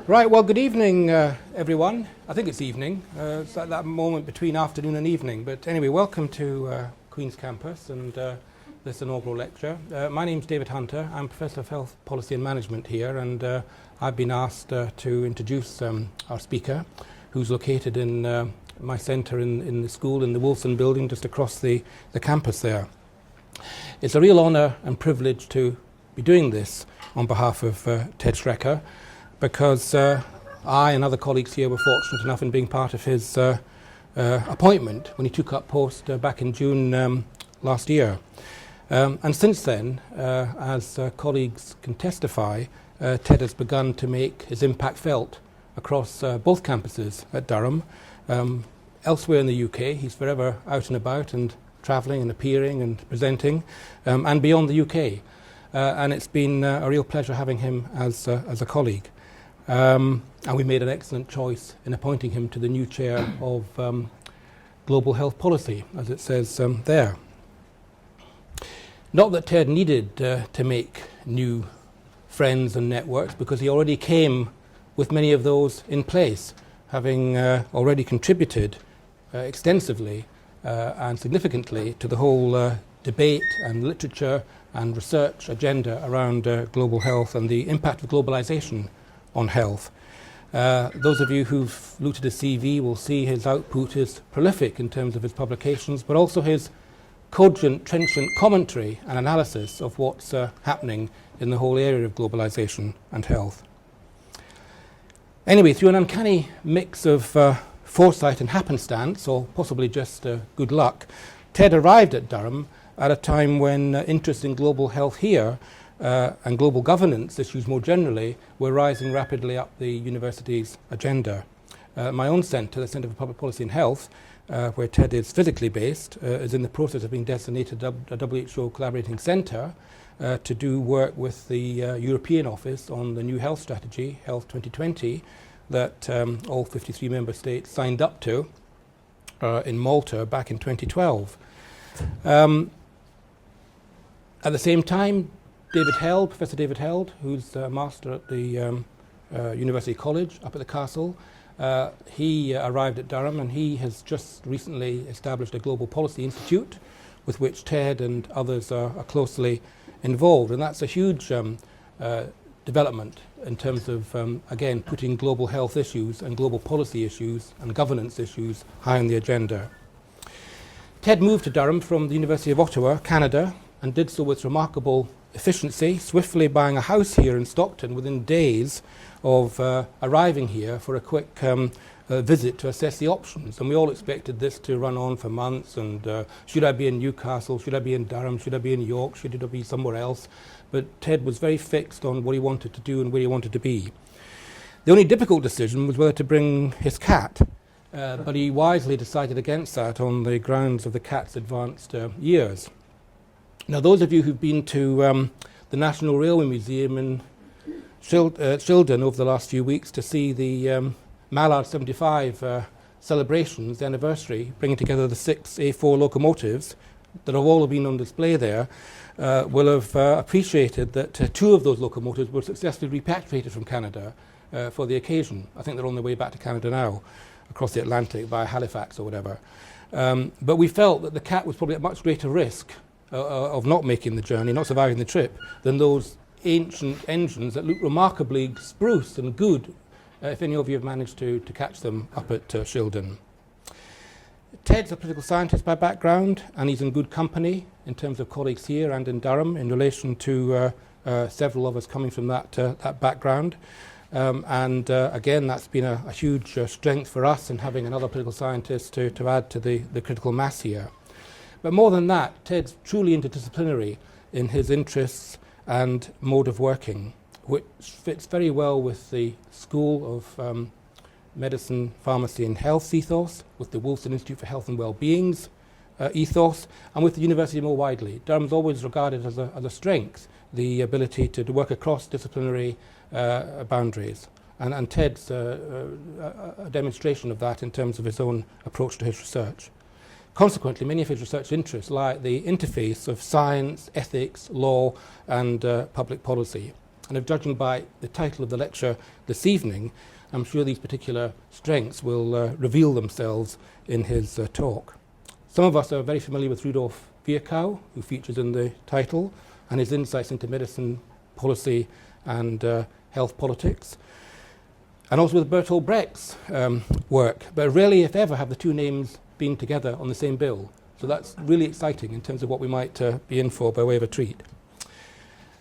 Right, well, good evening, everyone. I think it's evening. It's like that moment between afternoon and evening. But anyway, welcome to Queen's Campus and this inaugural lecture. My name's David Hunter. I'm Professor of Health Policy and Management here, and I've been asked to introduce our speaker, who's located in my centre in the school in the Wilson building just across the campus there. It's a real honour and privilege to be doing this on behalf of Ted Schrecker, because I and other colleagues here were fortunate enough in being part of his appointment when he took up post back in June last year. And since then, as colleagues can testify, Ted has begun to make his impact felt across both campuses at Durham. Elsewhere in the UK, he's forever out and about and travelling and appearing and presenting, and beyond the UK. And it's been a real pleasure having him as a colleague. And we made an excellent choice in appointing him to the new chair of Global Health Policy, as it says there. Not that Ted needed to make new friends and networks, because he already came with many of those in place, having already contributed extensively and significantly to the whole debate and literature and research agenda around global health and the impact of globalization on health. Those of you who've looked at his CV will see his output is prolific in terms of his publications, but also his cogent, trenchant commentary and analysis of what's happening in the whole area of globalization and health. Anyway, through an uncanny mix of foresight and happenstance, or possibly just good luck, Ted arrived at Durham at a time when interest in global health here and global governance issues more generally were rising rapidly up the university's agenda. My own centre, the Centre for Public Policy and Health, where Ted is physically based, is in the process of being designated a WHO collaborating centre to do work with the European office on the new health strategy, Health 2020, that all 53 member states signed up to in Malta back in 2012. At the same time, Professor David Held, who's a master at the University College up at the castle, he arrived at Durham, and he has just recently established a Global Policy Institute with which Ted and others are closely involved. And that's a huge development in terms of, again, putting global health issues and global policy issues and governance issues high on the agenda. Ted moved to Durham from the University of Ottawa, Canada, and did so with remarkable efficiency, swiftly buying a house here in Stockton within days of arriving here for a quick visit to assess the options. And we all expected this to run on for months, and should I be in Newcastle, should I be in Durham, should I be in York, should it be somewhere else? But Ted was very fixed on what he wanted to do and where he wanted to be. The only difficult decision was whether to bring his cat, but he wisely decided against that on the grounds of the cat's advanced years. Now, those of you who've been to the National Railway Museum in Shildon over the last few weeks to see the Mallard 75 celebrations, the anniversary, bringing together the 6 A4 locomotives that have all been on display there, will have appreciated that 2 of those locomotives were successfully repatriated from Canada for the occasion. I think they're on their way back to Canada now, across the Atlantic via Halifax or whatever. But we felt that the cat was probably at much greater risk of not making the journey, not surviving the trip, than those ancient engines that look remarkably spruce and good, if any of you have managed to catch them up at Shildon. Ted's a political scientist by background, and he's in good company in terms of colleagues here and in Durham in relation to several of us coming from that background. Again, that's been a huge strength for us in having another political scientist to add to the critical mass here. But more than that, Ted's truly interdisciplinary in his interests and mode of working, which fits very well with the School of Medicine, Pharmacy and Health ethos, with the Wilson Institute for Health and Wellbeing's ethos, and with the university more widely. Durham's always regarded as a strength, the ability to work across disciplinary boundaries. And Ted's a demonstration of that in terms of his own approach to his research. Consequently, many of his research interests lie at the interface of science, ethics, law, and public policy. And if judging by the title of the lecture this evening, I'm sure these particular strengths will reveal themselves in his talk. Some of us are very familiar with Rudolf Virchow, who features in the title, and his insights into medicine policy and health politics. And also with Bertolt Brecht's work, but rarely, if ever, have the two names been together on the same bill. So that's really exciting in terms of what we might be in for by way of a treat.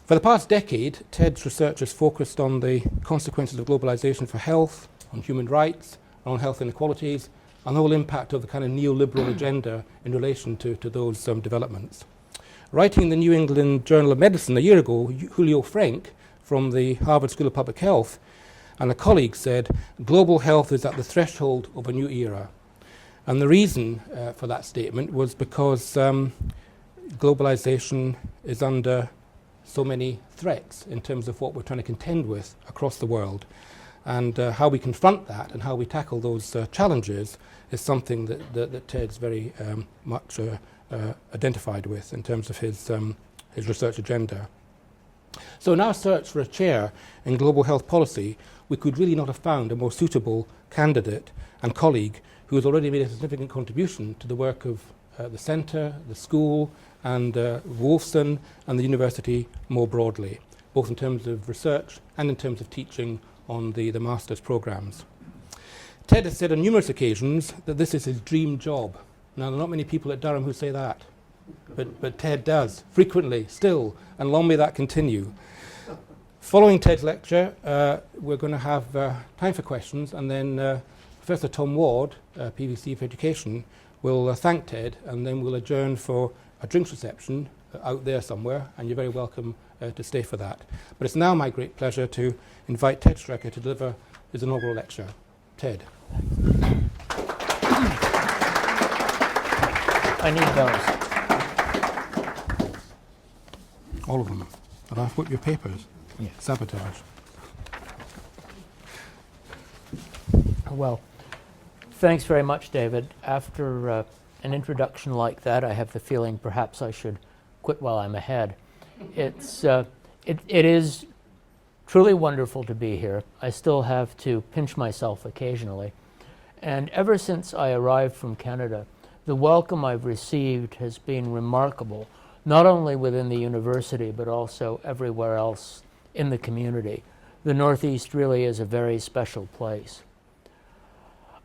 For the past decade, TED's research has focused on the consequences of globalization for health, on human rights, on health inequalities, and the whole impact of the kind of neoliberal agenda in relation to those developments. Writing in the New England Journal of Medicine a year ago, Julio Frenk from the Harvard School of Public Health and a colleague said, global health is at the threshold of a new era. And the reason for that statement was because globalization is under so many threats in terms of what we're trying to contend with across the world. And how we confront that and how we tackle those challenges is something that Ted's very much identified with in terms of his research agenda. So in our search for a chair in global health policy, we could really not have found a more suitable candidate and colleague who has already made a significant contribution to the work of the centre, the school, and Wolfson and the university more broadly, both in terms of research and in terms of teaching on the master's programmes. Ted has said on numerous occasions that this is his dream job. Now, there are not many people at Durham who say that, but Ted does, frequently, still, and long may that continue. Following Ted's lecture, we're going to have time for questions, and then Professor Tom Ward, PVC for Education, will thank Ted, and then we'll adjourn for a drinks reception out there somewhere, and you're very welcome to stay for that. But it's now my great pleasure to invite Ted Schrecker to deliver his inaugural lecture. Ted. I need those. All of them. And I've put your papers. Yeah. Sabotage. Well, thanks very much, David. After an introduction like that, I have the feeling perhaps I should quit while I'm ahead. It is truly wonderful to be here. I still have to pinch myself occasionally. And ever since I arrived from Canada, the welcome I've received has been remarkable, not only within the university, but also everywhere else in the community. The Northeast really is a very special place.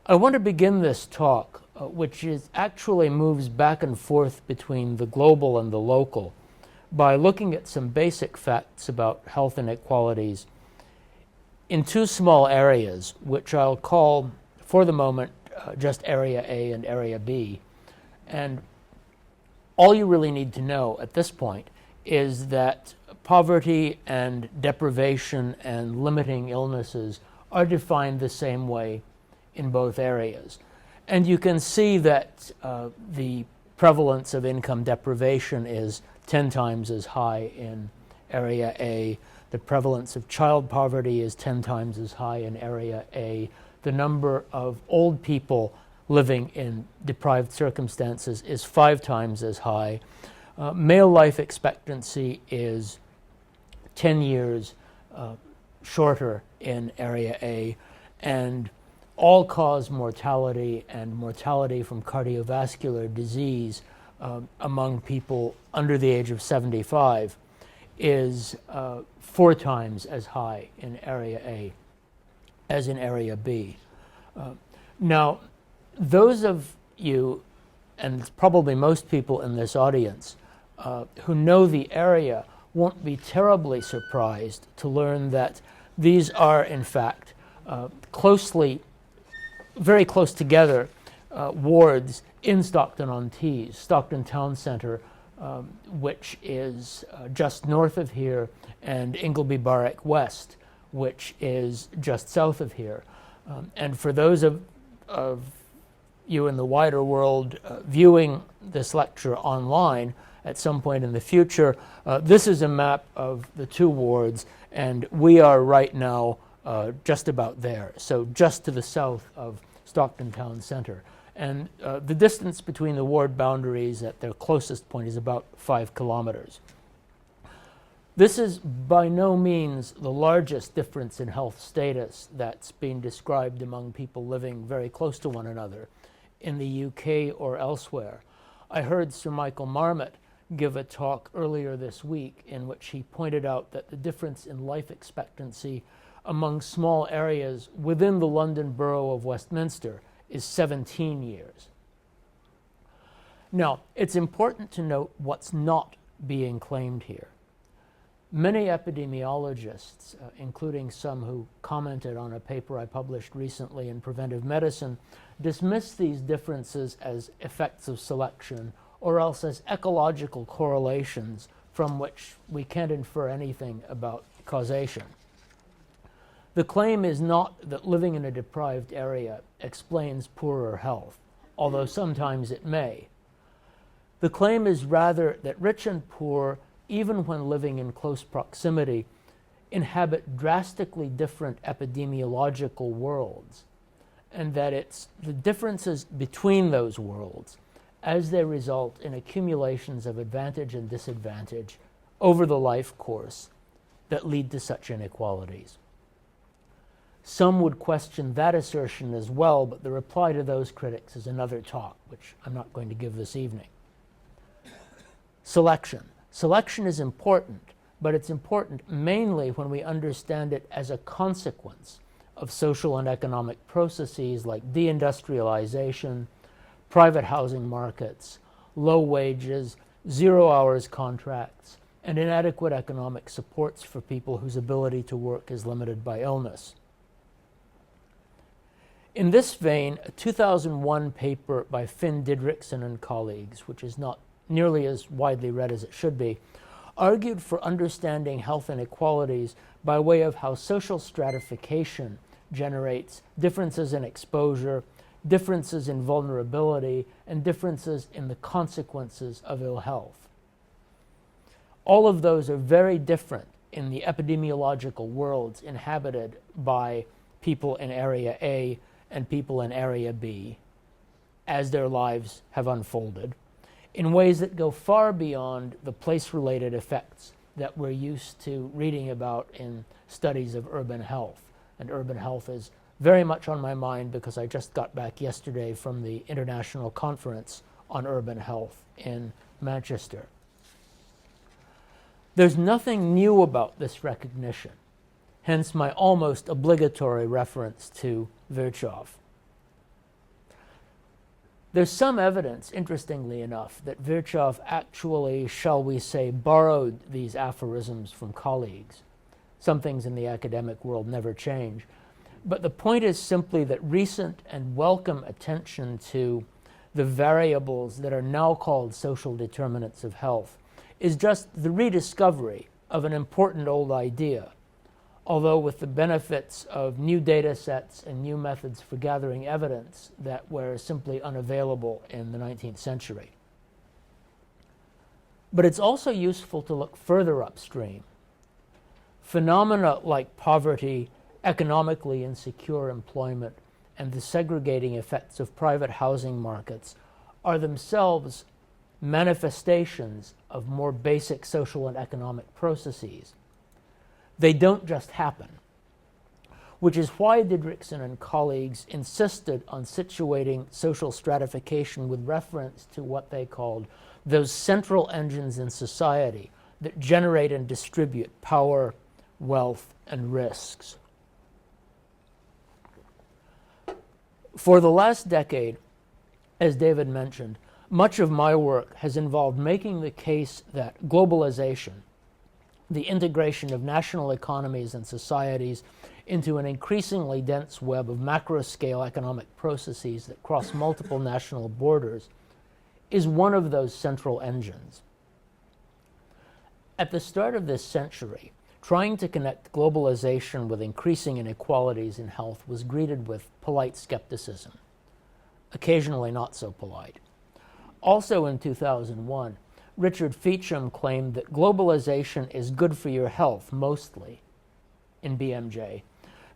I want to begin this talk, which actually moves back and forth between the global and the local, by looking at some basic facts about health inequalities in two small areas, which I'll call, for the moment, just Area A and Area B. And all you really need to know at this point is that poverty and deprivation and limiting illnesses are defined the same way in both areas. And you can see that the prevalence of income deprivation is 10 times as high in Area A. The prevalence of child poverty is 10 times as high in Area A. The number of old people living in deprived circumstances is 5 times as high. Male life expectancy is 10 years shorter in Area A, and all-cause mortality and mortality from cardiovascular disease among people under the age of 75 is 4 times as high in Area A as in Area B. Now, those of you, and probably most people in this audience, who know the area won't be terribly surprised to learn that these are, in fact, very close together wards in Stockton-on-Tees, Stockton Town Centre, which is just north of here, and Ingleby Barrack West, which is just south of here. And for those of you in the wider world viewing this lecture online at some point in the future, this is a map of the two wards, and we are right now just about there, so just to the south of Stockton Town Centre. And the distance between the ward boundaries at their closest point is about 5 kilometers. This is by no means the largest difference in health status that's been described among people living very close to one another in the UK or elsewhere. I heard Sir Michael Marmot give a talk earlier this week in which he pointed out that the difference in life expectancy among small areas within the London Borough of Westminster is 17 years. Now, it's important to note what's not being claimed here. Many epidemiologists, including some who commented on a paper I published recently in Preventive Medicine, dismiss these differences as effects of selection or else as ecological correlations from which we can't infer anything about causation. The claim is not that living in a deprived area explains poorer health, although sometimes it may. The claim is rather that rich and poor, even when living in close proximity, inhabit drastically different epidemiological worlds, and that it's the differences between those worlds as they result in accumulations of advantage and disadvantage over the life course that lead to such inequalities. Some would question that assertion as well, but the reply to those critics is another talk, which I'm not going to give this evening. Selection. Selection is important, but it's important mainly when we understand it as a consequence of social and economic processes like deindustrialization, private housing markets, low wages, 0 hours contracts, and inadequate economic supports for people whose ability to work is limited by illness. In this vein, a 2001 paper by Finn Didrikson and colleagues, which is not nearly as widely read as it should be, argued for understanding health inequalities by way of how social stratification generates differences in exposure, differences in vulnerability, and differences in the consequences of ill health. All of those are very different in the epidemiological worlds inhabited by people in Area A and people in Area B as their lives have unfolded, in ways that go far beyond the place-related effects that we're used to reading about in studies of urban health. And urban health is very much on my mind because I just got back yesterday from the International Conference on Urban Health in Manchester. There's nothing new about this recognition, hence my almost obligatory reference to Virchow. There's some evidence, interestingly enough, that Virchow actually, shall we say, borrowed these aphorisms from colleagues. Some things in the academic world never change. But the point is simply that recent and welcome attention to the variables that are now called social determinants of health is just the rediscovery of an important old idea, although with the benefits of new data sets and new methods for gathering evidence that were simply unavailable in the 19th century. But it's also useful to look further upstream. Phenomena like poverty, economically insecure employment, and the segregating effects of private housing markets are themselves manifestations of more basic social and economic processes. They don't just happen, which is why Didrikson and colleagues insisted on situating social stratification with reference to what they called those central engines in society that generate and distribute power, wealth, and risks. For the last decade, as David mentioned, much of my work has involved making the case that globalization, the integration of national economies and societies into an increasingly dense web of macro-scale economic processes that cross multiple national borders, is one of those central engines. At the start of this century, trying to connect globalization with increasing inequalities in health was greeted with polite skepticism, occasionally not so polite. Also in 2001, Richard Feacham claimed that globalization is good for your health, mostly, in BMJ,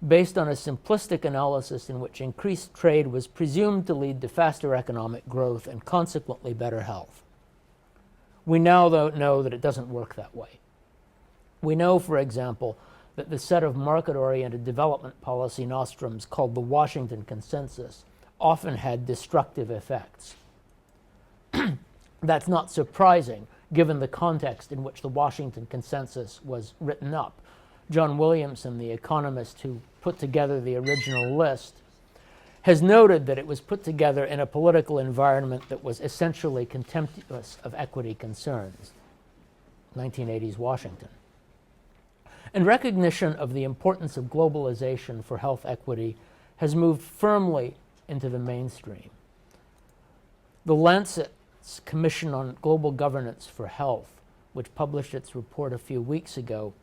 based on a simplistic analysis in which increased trade was presumed to lead to faster economic growth and consequently better health. We now, though, know that it doesn't work that way. We know, for example, that the set of market-oriented development policy nostrums called the Washington Consensus often had destructive effects. That's not surprising, given the context in which the Washington Consensus was written up. John Williamson, the economist who put together the original list, has noted that it was put together in a political environment that was essentially contemptuous of equity concerns. 1980s Washington. And recognition of the importance of globalization for health equity has moved firmly into the mainstream. The Lancet's Commission on Global Governance for Health, which published its report a few weeks ago,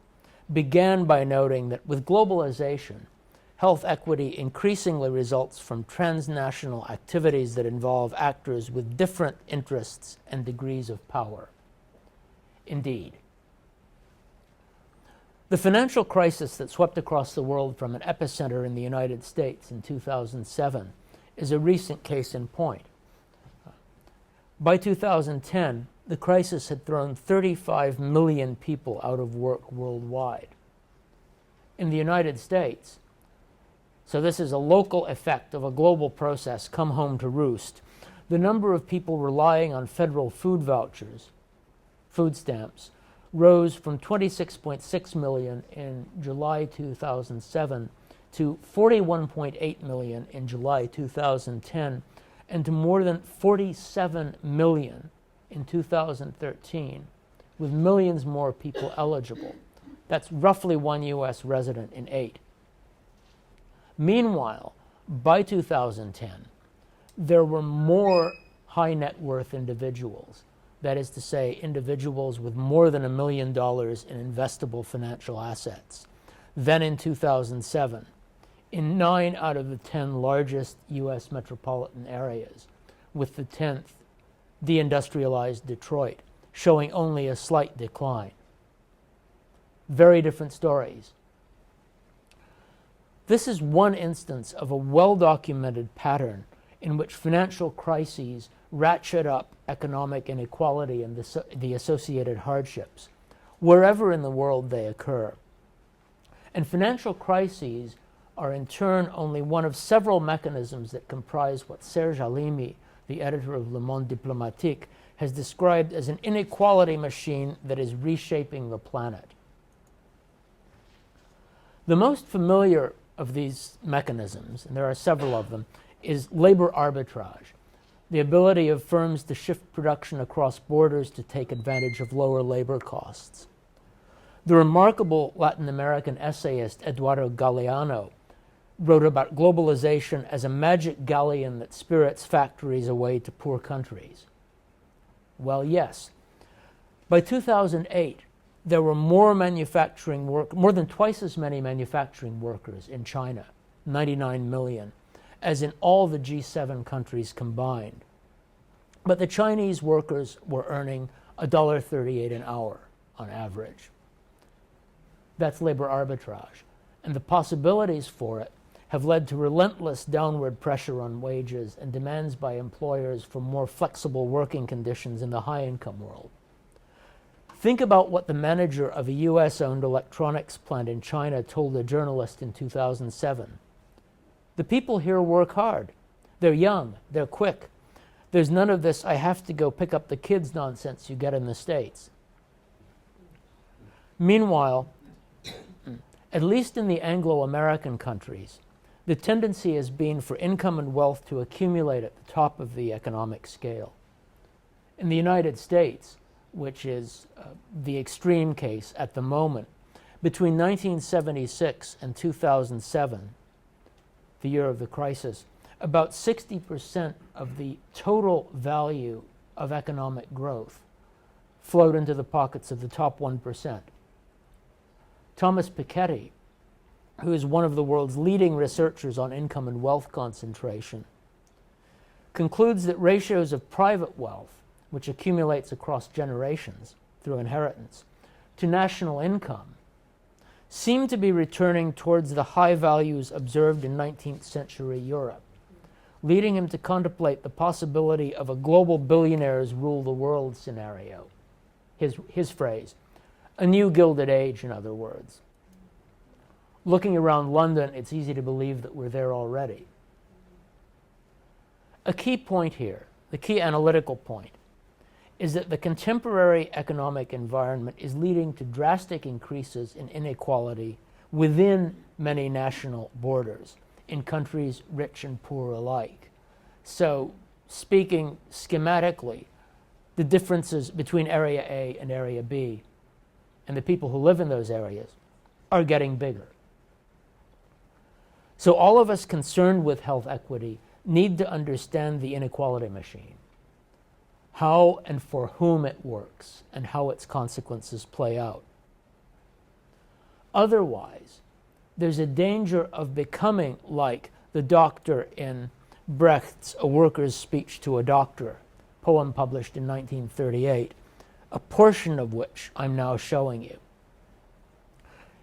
began by noting that with globalization, health equity increasingly results from transnational activities that involve actors with different interests and degrees of power. Indeed, the financial crisis that swept across the world from an epicenter in the United States in 2007 is a recent case in point. By 2010, the crisis had thrown 35 million people out of work worldwide. In the United States, so this is a local effect of a global process come home to roost, the number of people relying on federal food vouchers, food stamps, rose from 26.6 million in July 2007 to 41.8 million in July 2010 and to more than 47 million in 2013, with millions more people eligible. That's roughly one U.S. resident in 8. Meanwhile, by 2010, there were more high net worth individuals, that is to say, individuals with more than $1 million in investable financial assets, than in 2007, in 9 out of the 10 largest U.S. metropolitan areas, with the 10th, deindustrialized Detroit, showing only a slight decline. Very different stories. This is one instance of a well-documented pattern in which financial crises ratchet up economic inequality and the associated hardships, wherever in the world they occur. And financial crises are in turn only one of several mechanisms that comprise what Serge Halimi, the editor of Le Monde Diplomatique, has described as an inequality machine that is reshaping the planet. The most familiar of these mechanisms, and there are several of them, is labor arbitrage, the ability of firms to shift production across borders to take advantage of lower labor costs. The remarkable Latin American essayist Eduardo Galeano wrote about globalization as a magic galleon that spirits factories away to poor countries. Well, yes. By 2008, there were more than twice as many manufacturing workers in China, 99 million, as in all the G7 countries combined. But the Chinese workers were earning $1.38 an hour on average. That's labor arbitrage, and the possibilities for it have led to relentless downward pressure on wages and demands by employers for more flexible working conditions in the high-income world. Think about what the manager of a US-owned electronics plant in China told a journalist in 2007. The people here work hard. They're young. They're quick. There's none of this, I have to go pick up the kids nonsense you get in the States. Meanwhile, at least in the Anglo-American countries, the tendency has been for income and wealth to accumulate at the top of the economic scale. In the United States, which is the extreme case at the moment, between 1976 and 2007, the year of the crisis, about 60% of the total value of economic growth flowed into the pockets of the top 1%. Thomas Piketty, who is one of the world's leading researchers on income and wealth concentration, concludes that ratios of private wealth, which accumulates across generations through inheritance, to national income, seem to be returning towards the high values observed in 19th century Europe, leading him to contemplate the possibility of a global billionaires rule the world scenario. His phrase, A new Gilded Age, in other words. Looking around London, it's easy to believe that we're there already. A key point here, the key analytical point, is that the contemporary economic environment is leading to drastic increases in inequality within many national borders, in countries rich and poor alike. So, speaking schematically, the differences between Area A and Area B and the people who live in those areas are getting bigger. So all of us concerned with health equity need to understand the inequality machine, how and for whom it works, and how its consequences play out. Otherwise, there's a danger of becoming like the doctor in Brecht's A Worker's Speech to a Doctor, poem published in 1938, a portion of which I'm now showing you.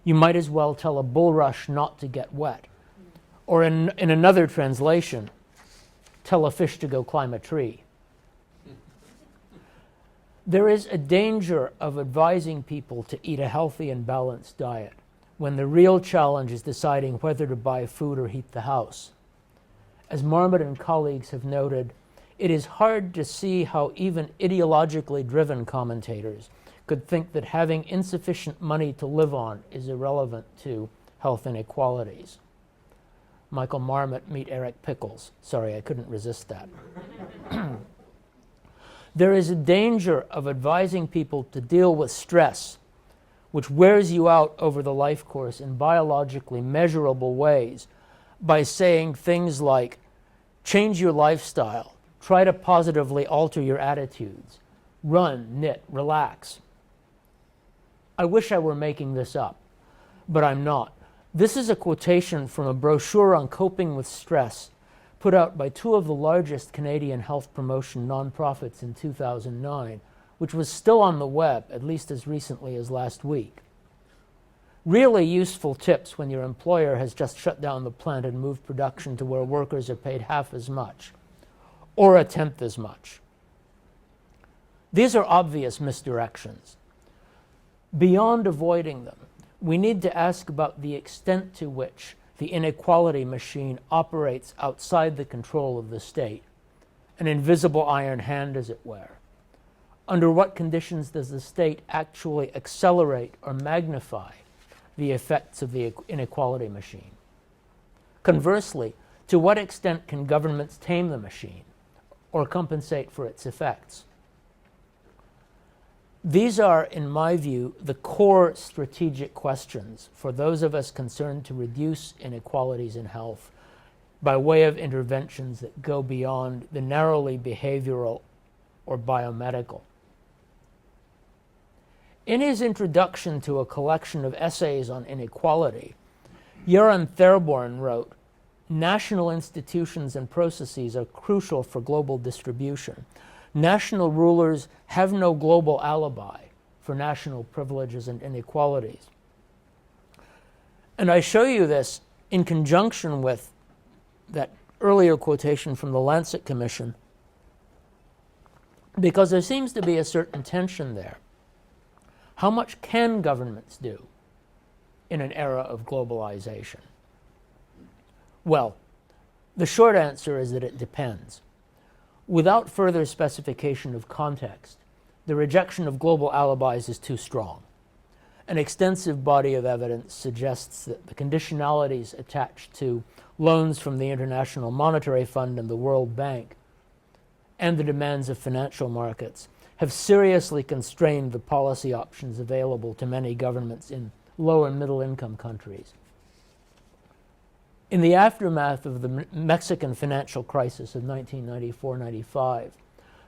You might as well tell a bulrush not to get wet. Or in another translation, tell a fish to go climb a tree. There is a danger of advising people to eat a healthy and balanced diet when the real challenge is deciding whether to buy food or heat the house. As Marmot and colleagues have noted, it is hard to see how even ideologically driven commentators could think that having insufficient money to live on is irrelevant to health inequalities. Michael Marmot, meet Eric Pickles. Sorry, I couldn't resist that. There is a danger of advising people to deal with stress, which wears you out over the life course in biologically measurable ways, by saying things like, change your lifestyle, try to positively alter your attitudes, run, knit, relax. I wish I were making this up, but I'm not. This is a quotation from a brochure on coping with stress put out by two of the largest Canadian health promotion nonprofits in 2009, which was still on the web at least as recently as last week. Really useful tips when your employer has just shut down the plant and moved production to where workers are paid half as much, or a tenth as much. These are obvious misdirections. Beyond avoiding them, we need to ask about the extent to which the inequality machine operates outside the control of the state, an invisible iron hand, as it were. Under what conditions does the state actually accelerate or magnify the effects of the inequality machine? Conversely, to what extent can governments tame the machine or compensate for its effects? These are, in my view, the core strategic questions for those of us concerned to reduce inequalities in health by way of interventions that go beyond the narrowly behavioral or biomedical. In his introduction to a collection of essays on inequality, Göran Therborn wrote, "National institutions and processes are crucial for global distribution. National rulers have no global alibi for national privileges and inequalities." And I show you this in conjunction with that earlier quotation from the Lancet Commission, because there seems to be a certain tension there. How much can governments do in an era of globalization? Well, the short answer is that it depends. Without further specification of context, the rejection of global alibis is too strong. An extensive body of evidence suggests that the conditionalities attached to loans from the International Monetary Fund and the World Bank and the demands of financial markets have seriously constrained the policy options available to many governments in low and middle income countries. In the aftermath of the Mexican financial crisis of 1994-95,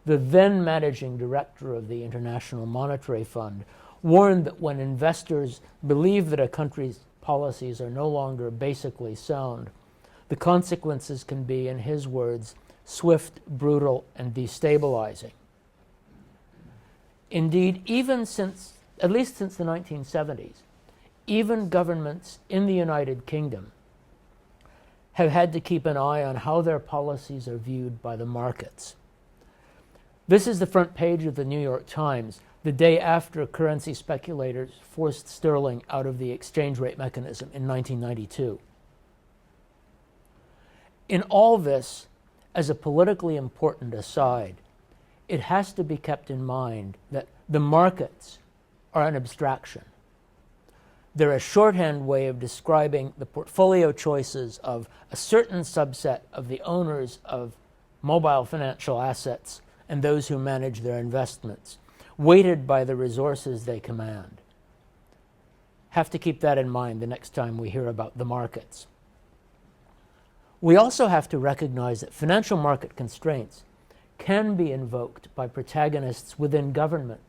the then managing director of the International Monetary Fund warned that when investors believe that a country's policies are no longer basically sound, the consequences can be, in his words, swift, brutal, and destabilizing. Indeed, at least since the 1970s, even governments in the United Kingdom have had to keep an eye on how their policies are viewed by the markets. This is the front page of the New York Times, the day after currency speculators forced sterling out of the exchange rate mechanism in 1992. In all this, as a politically important aside, it has to be kept in mind that the markets are an abstraction. They're a shorthand way of describing the portfolio choices of a certain subset of the owners of mobile financial assets and those who manage their investments, weighted by the resources they command. Have to keep that in mind the next time we hear about the markets. We also have to recognize that financial market constraints can be invoked by protagonists within government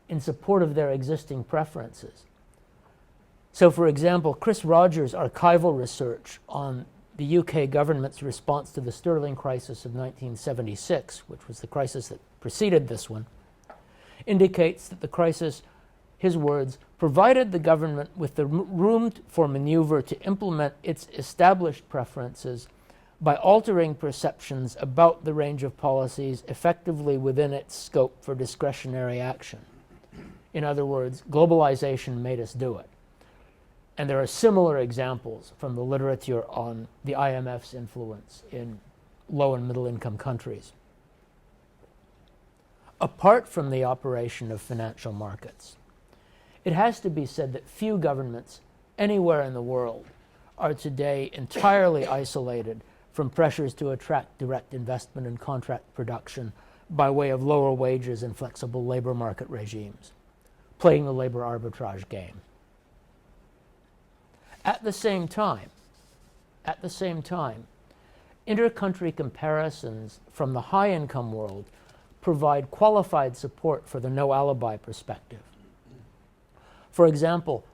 in support of their existing preferences. So, for example, Chris Rogers' archival research on the UK government's response to the sterling crisis of 1976, which was the crisis that preceded this one, indicates that the crisis, his words, provided the government with the room for maneuver to implement its established preferences by altering perceptions about the range of policies effectively within its scope for discretionary action. In other words, globalization made us do it. And there are similar examples from the literature on the IMF's influence in low and middle income countries. Apart from the operation of financial markets, it has to be said that few governments anywhere in the world are today entirely isolated from pressures to attract direct investment and contract production by way of lower wages and flexible labor market regimes, playing the labor arbitrage game. At the same time, inter-country comparisons from the high-income world provide qualified support for the no-alibi perspective. For example,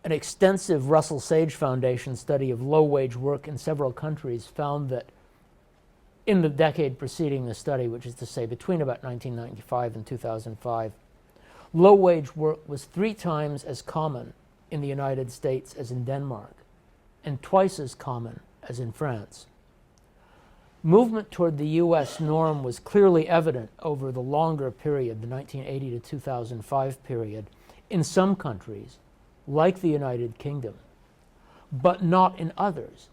an extensive Russell Sage Foundation study of low-wage work in several countries found that in the decade preceding the study, which is to say between about 1995 and 2005, low-wage work was 3 times as common in the United States as in Denmark, and twice as common as in France. Movement toward the U.S. norm was clearly evident over the longer period, the 1980 to 2005 period, in some countries, like the United Kingdom, but not in others,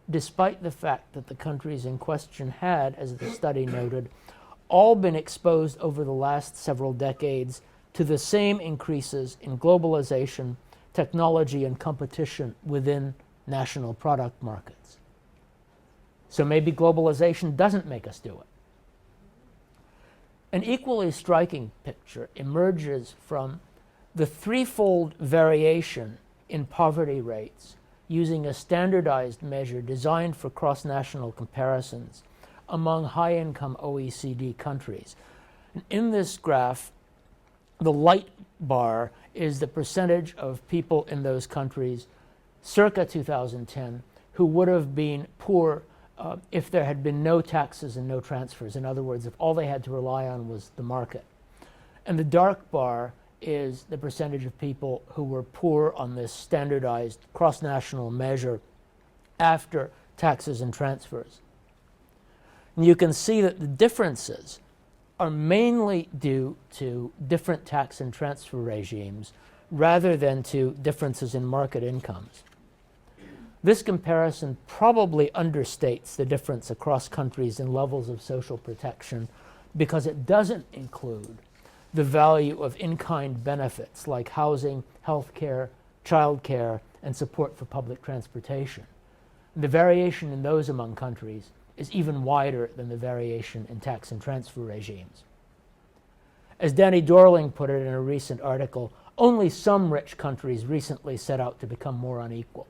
despite the fact that the countries in question had, as the study noted, all been exposed over the last several decades to the same increases in globalization, technology, and competition within national product markets. So maybe globalization doesn't make us do it. An equally striking picture emerges from the threefold variation in poverty rates using a standardized measure designed for cross-national comparisons among high-income OECD countries. In this graph, the light bar is the percentage of people in those countries circa 2010 who would have been poor if there had been no taxes and no transfers. In other words, if all they had to rely on was the market. And the dark bar is the percentage of people who were poor on this standardized cross-national measure after taxes and transfers. And you can see that the differences are mainly due to different tax and transfer regimes rather than to differences in market incomes. This comparison probably understates the difference across countries in levels of social protection because it doesn't include the value of in-kind benefits like housing, health care, child care, and support for public transportation. The variation in those among countries is even wider than the variation in tax and transfer regimes. As Danny Dorling put it in a recent article, only some rich countries recently set out to become more unequal.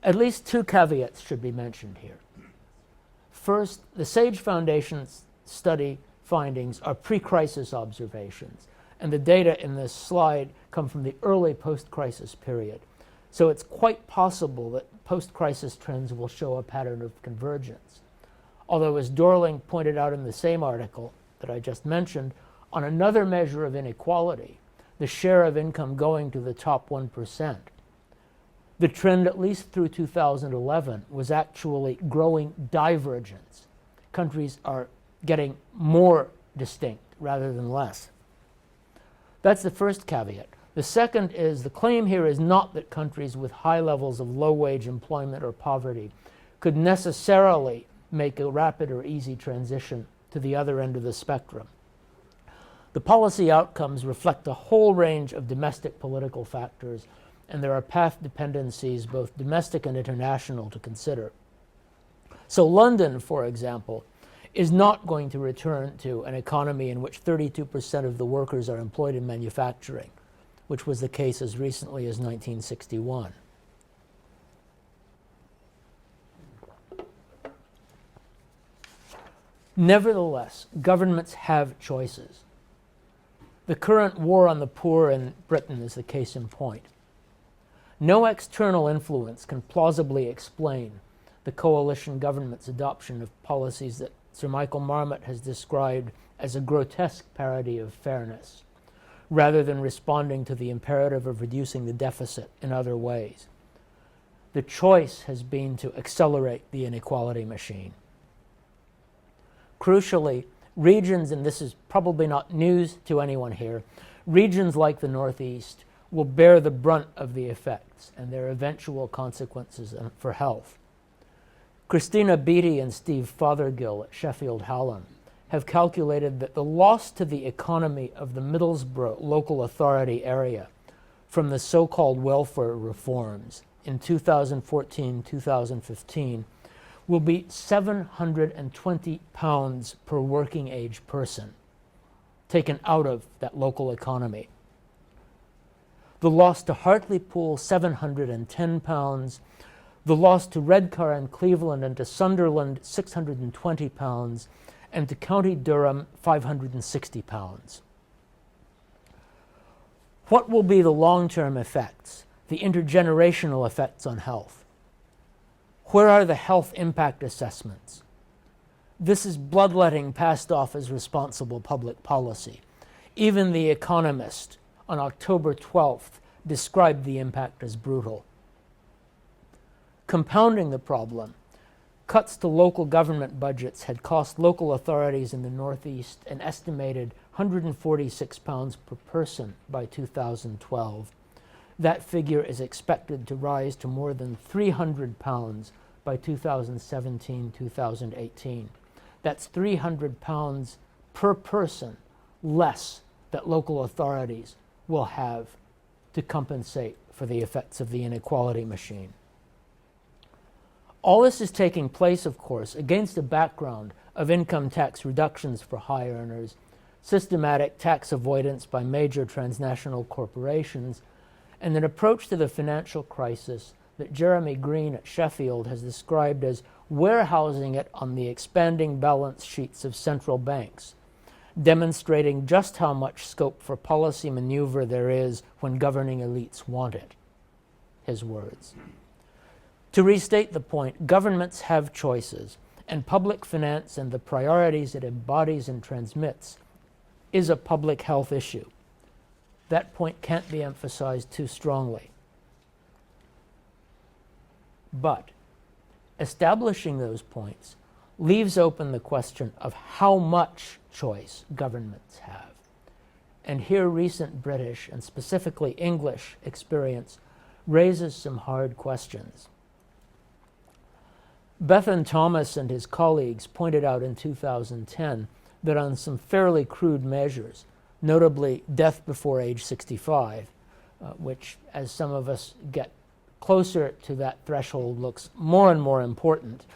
At least 2 caveats should be mentioned here. First, the Sage Foundation's study findings are pre-crisis observations, and the data in this slide come from the early post-crisis period. So it's quite possible that post-crisis trends will show a pattern of convergence. Although, as Dorling pointed out in the same article that I just mentioned, on another measure of inequality, the share of income going to the top 1%, the trend, at least through 2011, was actually growing divergence. Countries are getting more distinct rather than less. That's the first caveat. The second is the claim here is not that countries with high levels of low-wage employment or poverty could necessarily make a rapid or easy transition to the other end of the spectrum. The policy outcomes reflect a whole range of domestic political factors, and there are path dependencies, both domestic and international, to consider. So London, for example, is not going to return to an economy in which 32% of the workers are employed in manufacturing, which was the case as recently as 1961. Nevertheless, governments have choices. The current war on the poor in Britain is the case in point. No external influence can plausibly explain the coalition government's adoption of policies that Sir Michael Marmot has described as a grotesque parody of fairness, rather than responding to the imperative of reducing the deficit in other ways. The choice has been to accelerate the inequality machine. Crucially, regions, and this is probably not news to anyone here, regions like the Northeast will bear the brunt of the effects and their eventual consequences for health. Christina Beattie and Steve Fothergill at Sheffield Hallam have calculated that the loss to the economy of the Middlesbrough local authority area from the so-called welfare reforms in 2014-2015 will be £720 per working age person taken out of that local economy. The loss to Hartlepool, £710, the loss to Redcar and Cleveland and to Sunderland, £620, and to County Durham, £560. What will be the long-term effects, the intergenerational effects on health? Where are the health impact assessments? This is bloodletting passed off as responsible public policy. Even The Economist on October 12th described the impact as brutal. Compounding the problem, cuts to local government budgets had cost local authorities in the Northeast an estimated £146 per person by 2012. That figure is expected to rise to more than £300 by 2017-2018. That's £300 per person less that local authorities will have to compensate for the effects of the inequality machine. All this is taking place, of course, against a background of income tax reductions for high earners, systematic tax avoidance by major transnational corporations, and an approach to the financial crisis that Jeremy Green at Sheffield has described as warehousing it on the expanding balance sheets of central banks, demonstrating just how much scope for policy maneuver there is when governing elites want it. His words. To restate the point, governments have choices, and public finance and the priorities it embodies and transmits is a public health issue. That point can't be emphasized too strongly. But establishing those points leaves open the question of how much choice governments have. And here recent British, and specifically English, experience raises some hard questions. Bethan Thomas and his colleagues pointed out in 2010 that on some fairly crude measures, notably death before age 65, which as some of us get closer to that threshold looks more and more important,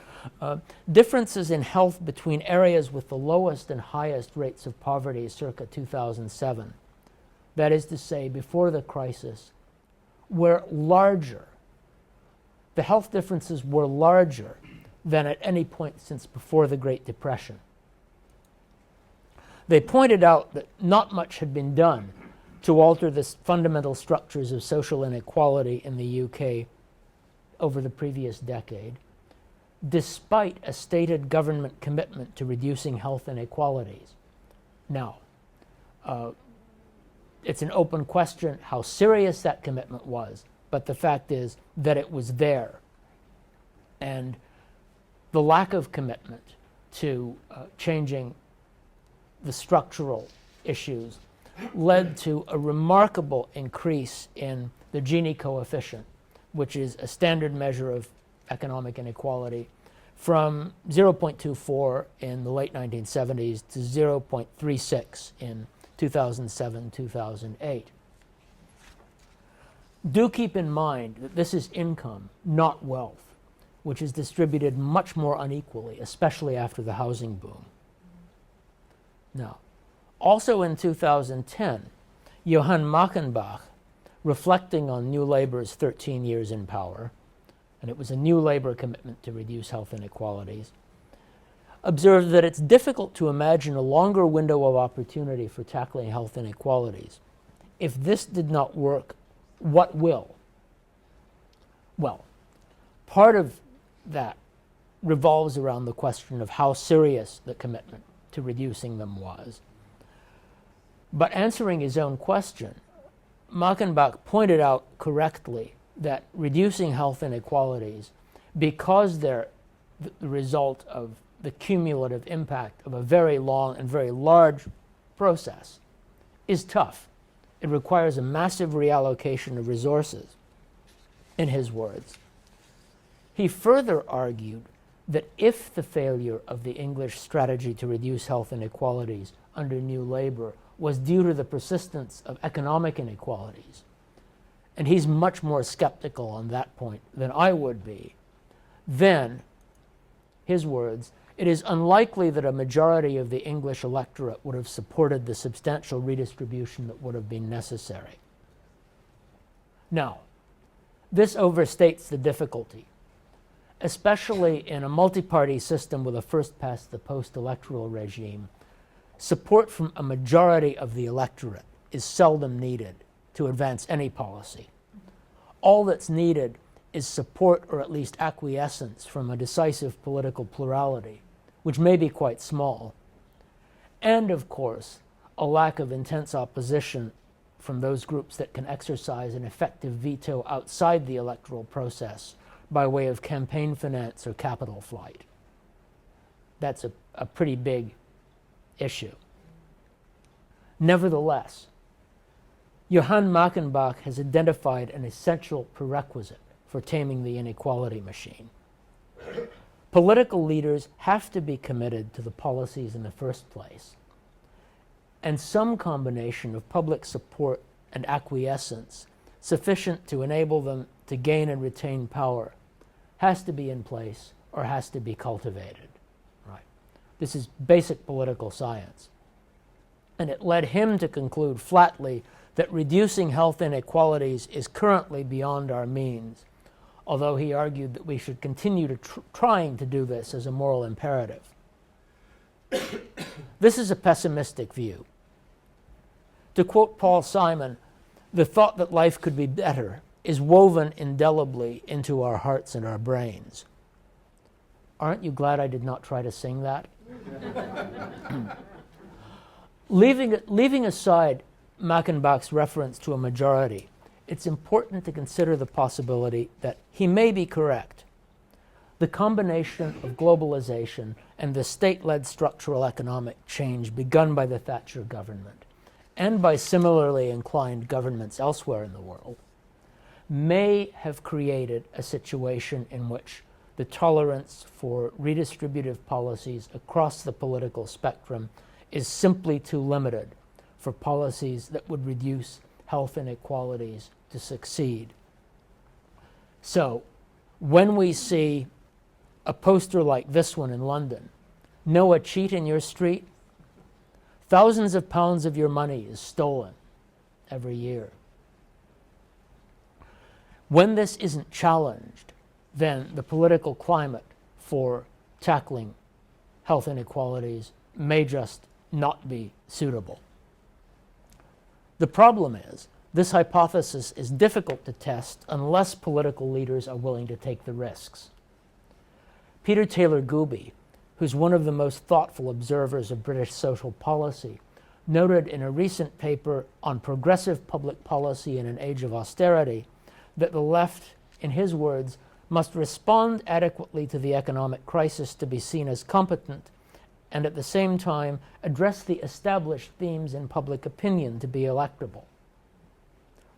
differences in health between areas with the lowest and highest rates of poverty circa 2007, that is to say before the crisis, were larger. The health differences were larger than at any point since before the Great Depression. They pointed out that not much had been done to alter the fundamental structures of social inequality in the UK over the previous decade, despite a stated government commitment to reducing health inequalities. Now, it's an open question how serious that commitment was, but the fact is that it was there. And the lack of commitment to changing the structural issues led to a remarkable increase in the Gini coefficient, which is a standard measure of economic inequality, from 0.24 in the late 1970s to 0.36 in 2007, 2008. Do keep in mind that this is income, not wealth, which is distributed much more unequally, especially after the housing boom. Now, also in 2010, Johann Machenbach, reflecting on New Labour's 13 years in power, and it was a New Labour commitment to reduce health inequalities, observed that it's difficult to imagine a longer window of opportunity for tackling health inequalities. If this did not work, what will? Well, part of that revolves around the question of how serious the commitment to reducing them was. But answering his own question, Machenbach pointed out correctly that reducing health inequalities, because they're the result of the cumulative impact of a very long and very large process, is tough. It requires a massive reallocation of resources, in his words. He further argued that if the failure of the English strategy to reduce health inequalities under New Labour was due to the persistence of economic inequalities, and he's much more skeptical on that point than I would be, then, his words, it is unlikely that a majority of the English electorate would have supported the substantial redistribution that would have been necessary. Now, this overstates the difficulty, especially in a multi-party system with a first-past-the-post electoral regime. Support from a majority of the electorate is seldom needed to advance any policy. All that's needed is support, or at least acquiescence, from a decisive political plurality, which may be quite small, and of course a lack of intense opposition from those groups that can exercise an effective veto outside the electoral process by way of campaign finance or capital flight. That's a pretty big issue. Nevertheless, Johann Machenbach has identified an essential prerequisite for taming the inequality machine. Political leaders have to be committed to the policies in the first place, and some combination of public support and acquiescence sufficient to enable them to gain and retain power has to be in place or has to be cultivated. Right? This is basic political science. And it led him to conclude flatly that reducing health inequalities is currently beyond our means, although he argued that we should continue to trying to do this as a moral imperative. This is a pessimistic view. To quote Paul Simon, the thought that life could be better is woven indelibly into our hearts and our brains. Aren't you glad I did not try to sing that? Leaving aside Machenbach's reference to a majority, it's important to consider the possibility that he may be correct. The combination of globalization and the state-led structural economic change begun by the Thatcher government and by similarly inclined governments elsewhere in the world may have created a situation in which the tolerance for redistributive policies across the political spectrum is simply too limited for policies that would reduce health inequalities to succeed. So, when we see a poster like this one in London, know a cheat in your street, thousands of pounds of your money is stolen every year. When this isn't challenged, then the political climate for tackling health inequalities may just not be suitable. The problem is, this hypothesis is difficult to test unless political leaders are willing to take the risks. Peter Taylor Gooby, who's one of the most thoughtful observers of British social policy, noted in a recent paper on progressive public policy in an age of austerity that the left, in his words, must respond adequately to the economic crisis to be seen as competent and at the same time address the established themes in public opinion to be electable.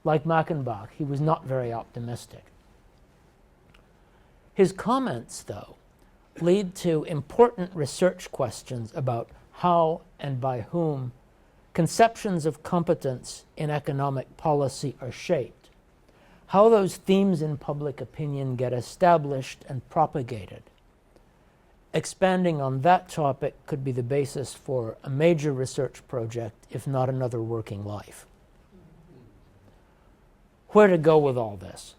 Like Mackenbach, he was not very optimistic. His comments, though, lead to important research questions about how and by whom conceptions of competence in economic policy are shaped, how those themes in public opinion get established and propagated. Expanding on that topic could be the basis for a major research project, if not another working life. Where to go with all this?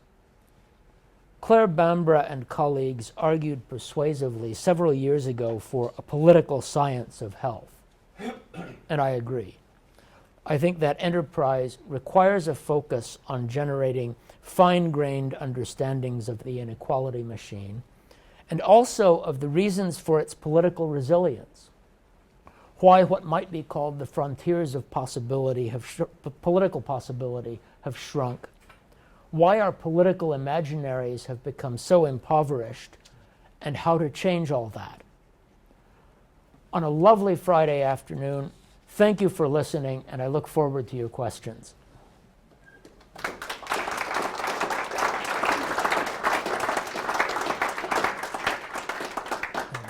Claire Bambra and colleagues argued persuasively several years ago for a political science of health, and I agree. I think that enterprise requires a focus on generating fine-grained understandings of the inequality machine, and also of the reasons for its political resilience. Why what might be called the frontiers of possibility political possibility have shrunk. Why our political imaginaries have become so impoverished, and how to change all that. On a lovely Friday afternoon, thank you for listening, and I look forward to your questions.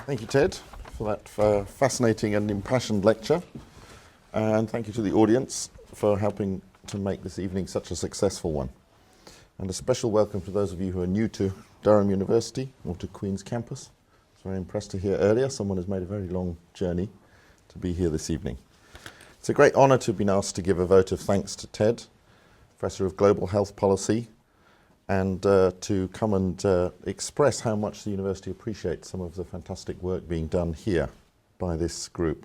Thank you, Ted, for that fascinating and impassioned lecture. And thank you to the audience for helping to make this evening such a successful one. And a special welcome to those of you who are new to Durham University or to Queen's Campus. I was very impressed to hear earlier someone has made a very long journey to be here this evening. It's a great honour to have been asked to give a vote of thanks to Ted, Professor of Global Health Policy, and to come and express how much the university appreciates some of the fantastic work being done here by this group.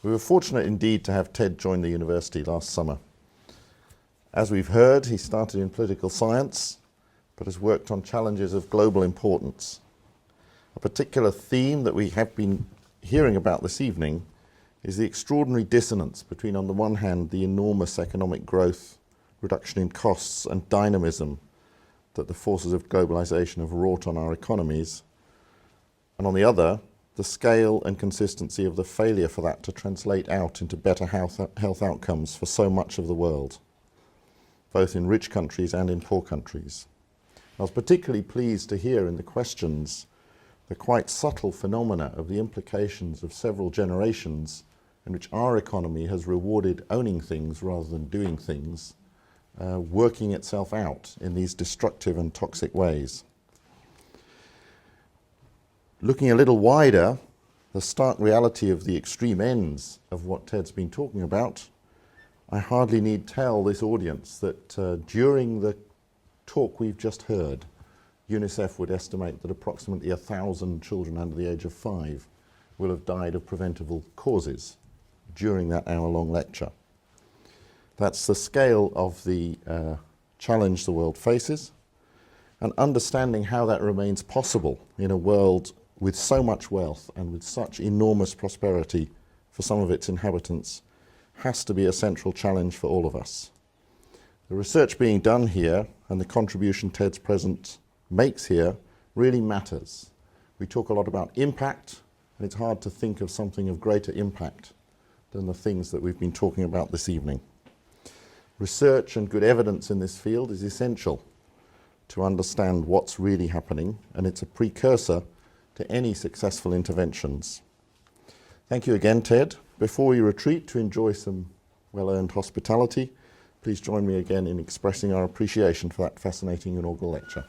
We were fortunate indeed to have Ted join the university last summer. As we've heard, he started in political science, but has worked on challenges of global importance. A particular theme that we have been hearing about this evening is the extraordinary dissonance between, on the one hand, the enormous economic growth, reduction in costs and dynamism that the forces of globalization have wrought on our economies, and on the other, the scale and consistency of the failure for that to translate out into better health outcomes for so much of the world, both in rich countries and in poor countries. I was particularly pleased to hear in the questions the quite subtle phenomena of the implications of several generations in which our economy has rewarded owning things rather than doing things, working itself out in these destructive and toxic ways. Looking a little wider, the stark reality of the extreme ends of what Ted's been talking about, I hardly need tell this audience that during the talk we've just heard, UNICEF would estimate that approximately 1,000 children under the age of 5 will have died of preventable causes during that hour-long lecture. That's the scale of the challenge the world faces, and understanding how that remains possible in a world with so much wealth and with such enormous prosperity for some of its inhabitants has to be a central challenge for all of us. The research being done here and the contribution Ted's present makes here really matters. We talk a lot about impact, and it's hard to think of something of greater impact than the things that we've been talking about this evening. Research and good evidence in this field is essential to understand what's really happening, and it's a precursor to any successful interventions. Thank you again, Ted. Before we retreat to enjoy some well-earned hospitality, please join me again in expressing our appreciation for that fascinating inaugural lecture.